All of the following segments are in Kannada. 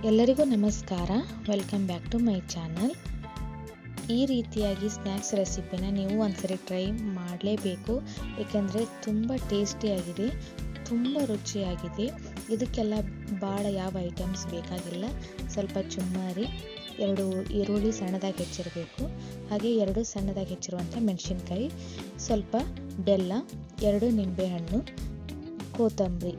ಎಲ್ಲರಿಗೂ ನಮಸ್ಕಾರ. Welcome back to my channel. ಈ ರೀತಿಯಾಗಿ ಸ್ನ್ಯಾಕ್ಸ್ ರೆಸಿಪಿನ ನೀವು ಒಂದ್ಸರಿ ಟ್ರೈ ಮಾಡಲೇಬೇಕು. ಏಕೆಂದರೆ ತುಂಬ ಟೇಸ್ಟಿಯಾಗಿದೆ, ತುಂಬ ರುಚಿಯಾಗಿದೆ. ಇದಕ್ಕೆಲ್ಲ ಭಾಳ ಯಾವ ಐಟಮ್ಸ್ ಬೇಕಾಗಿಲ್ಲ. ಸ್ವಲ್ಪ ಚುಮ್ಮರಿ, 2 ಈರುಳ್ಳಿ ಸಣ್ಣದಾಗಿ ಹೆಚ್ಚಿರಬೇಕು, ಹಾಗೆ 2 ಸಣ್ಣದಾಗಿ ಹೆಚ್ಚಿರುವಂಥ ಮೆಣಸಿನ್ಕಾಯಿ, ಸ್ವಲ್ಪ ಬೆಲ್ಲ, 2 ನಿಂಬೆಹಣ್ಣು, ಕೊತ್ತಂಬರಿ,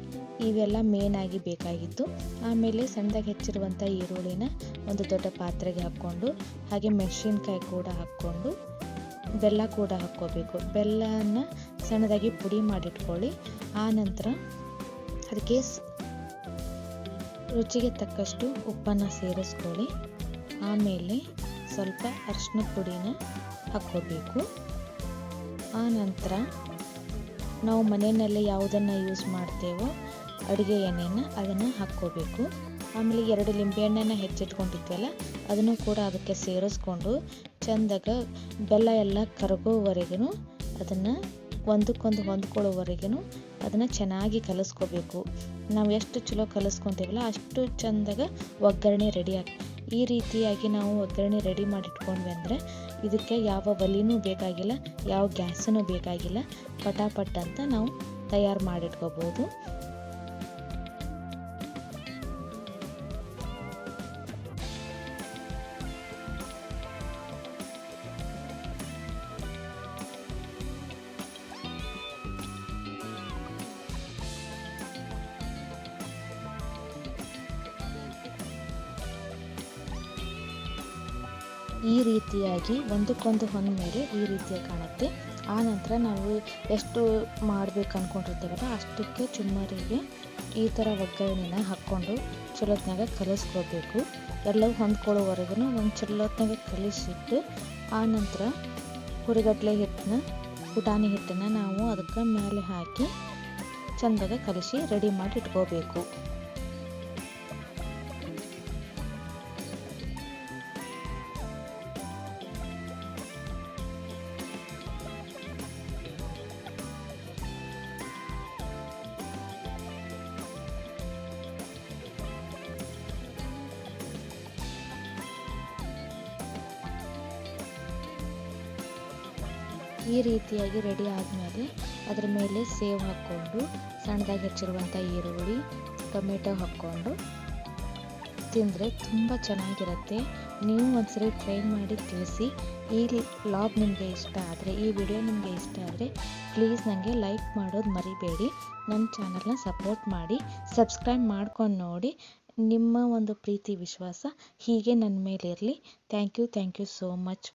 ಇವೆಲ್ಲ ಮೇನ್ ಆಗಿ ಬೇಕಾಗಿತ್ತು. ಆಮೇಲೆ ಸಣ್ಣದಾಗಿ ಹೆಚ್ಚಿರುವಂಥ ಈರುಳ್ಳಿನ ಒಂದು ದೊಡ್ಡ ಪಾತ್ರೆಗೆ ಹಾಕ್ಕೊಂಡು, ಹಾಗೆ ಮೆಣಸಿನ್ಕಾಯಿ ಕೂಡ ಹಾಕ್ಕೊಂಡು, ಬೆಲ್ಲ ಕೂಡ ಹಾಕ್ಕೋಬೇಕು. ಬೆಲ್ಲನ ಸಣ್ಣದಾಗಿ ಪುಡಿ ಮಾಡಿಟ್ಕೊಳ್ಳಿ. ಆ ನಂತರ ಅದಕ್ಕೆ ರುಚಿಗೆ ತಕ್ಕಷ್ಟು ಉಪ್ಪನ್ನು ಸೇರಿಸ್ಕೊಳ್ಳಿ. ಆಮೇಲೆ ಸ್ವಲ್ಪ ಅರಿಶಿನ ಪುಡಿನ ಹಾಕ್ಕೋಬೇಕು. ಆ ನಂತರ ನಾವು ಮನೆಯಲ್ಲೇ ಯಾವುದನ್ನು ಯೂಸ್ ಮಾಡ್ತೇವೋ ಅಡುಗೆ ಎಣ್ಣೆನ ಅದನ್ನು ಹಾಕ್ಕೋಬೇಕು. ಆಮೇಲೆ 2 ಲಿಂಬೆಹಣ್ಣನ್ನು ಹೆಚ್ಚಿಟ್ಕೊಂಡಿದ್ವಲ್ಲ ಅದನ್ನು ಕೂಡ ಅದಕ್ಕೆ ಸೇರಿಸ್ಕೊಂಡು ಚೆಂದಾಗ ಬೆಲ್ಲ ಎಲ್ಲ ಕರಗೋವರೆಗೂ ಅದನ್ನು ಒಂದಕ್ಕೊಂದು ಹೊಂದ್ಕೊಳ್ಳೋವರೆಗೂ ಅದನ್ನು ಚೆನ್ನಾಗಿ ಕಲಿಸ್ಕೋಬೇಕು. ನಾವು ಎಷ್ಟು ಚಲೋ ಕಲಿಸ್ಕೊತೀವಲ್ಲ ಅಷ್ಟು ಚೆಂದಾಗ ಒಗ್ಗರಣೆ ರೆಡಿ ಈ ರೀತಿಯಾಗಿ ನಾವು ಒಗ್ಗರಣೆ ರೆಡಿ ಮಾಡಿಟ್ಕೊಂಡ್ವಿ ಅಂದರೆ ಇದಕ್ಕೆ ಯಾವ ಒಲೆನೂ ಬೇಕಾಗಿಲ್ಲ, ಯಾವ ಗ್ಯಾಸೂ ಬೇಕಾಗಿಲ್ಲ. ಪಟಾಪಟ್ ಅಂತ ನಾವು ತಯಾರು ಮಾಡಿಟ್ಕೋಬೋದು. ಈ ರೀತಿಯಾಗಿ ಒಂದಕ್ಕೊಂದು ಹೊಂದ ಮೇಲೆ ಈ ರೀತಿಯಾಗಿ ಕಾಣುತ್ತೆ. ಆ ನಂತರ ನಾವು ಎಷ್ಟು ಮಾಡಬೇಕು ಅಂದ್ಕೊಂಡಿರ್ತೀವಲ್ಲ ಅಷ್ಟಕ್ಕೆ ಚುಮ್ಮರಿಗೆ ಈ ಥರ ಒಗ್ಗರಣೆನ ಹಾಕ್ಕೊಂಡು ಚಲೋತ್ನಾಗ ಕಲಿಸ್ಕೋಬೇಕು. ಎಲ್ಲವೂ ಹೊಂದ್ಕೊಳ್ಳೋವರೆಗೂ ಒಂದು ಚಲೋತ್ನಾಗ ಕಲಿಸಿಟ್ಟು ಆ ನಂತರ ಹುರಿಗಡಲೆ ಹಿಟ್ಟನ್ನ, ಪುಟಾಣಿ ಹಿಟ್ಟನ್ನು ನಾವು ಅದಕ್ಕೆ ಮೇಲೆ ಹಾಕಿ ಚೆಂದಾಗ ಕಲಿಸಿ ರೆಡಿ ಮಾಡಿ ಇಟ್ಕೋಬೇಕು. ಈ ರೀತಿಯಾಗಿ ರೆಡಿ ಆದಮೇಲೆ ಅದರ ಮೇಲೆ ಸೇವ್ ಹಾಕ್ಕೊಂಡು, ಸಣ್ಣದಾಗಿ ಹೆಚ್ಚಿರುವಂಥ ಈರುಳ್ಳಿ, ಟೊಮೆಟೊ ಹಾಕ್ಕೊಂಡು ತಿಂದರೆ ತುಂಬ ಚೆನ್ನಾಗಿರುತ್ತೆ. ನೀವು ಒಂದ್ಸರಿ ಟ್ರೈ ಮಾಡಿ ತಿಳಿಸಿ. ಈ ವ್ಲಾಗ್ ನಿಮಗೆ ಇಷ್ಟ ಆದರೆ, ಈ ವಿಡಿಯೋ ನಿಮಗೆ ಇಷ್ಟ ಆದರೆ ಪ್ಲೀಸ್ ನನಗೆ ಲೈಕ್ ಮಾಡೋದು ಮರಿಬೇಡಿ. ನನ್ನ ಚಾನಲ್ನ ಸಪೋರ್ಟ್ ಮಾಡಿ, ಸಬ್ಸ್ಕ್ರೈಬ್ ಮಾಡ್ಕೊಂಡು ನೋಡಿ. ನಿಮ್ಮ ಒಂದು ಪ್ರೀತಿ ವಿಶ್ವಾಸ ಹೀಗೆ ನನ್ನ ಮೇಲಿರಲಿ. Thank you so much.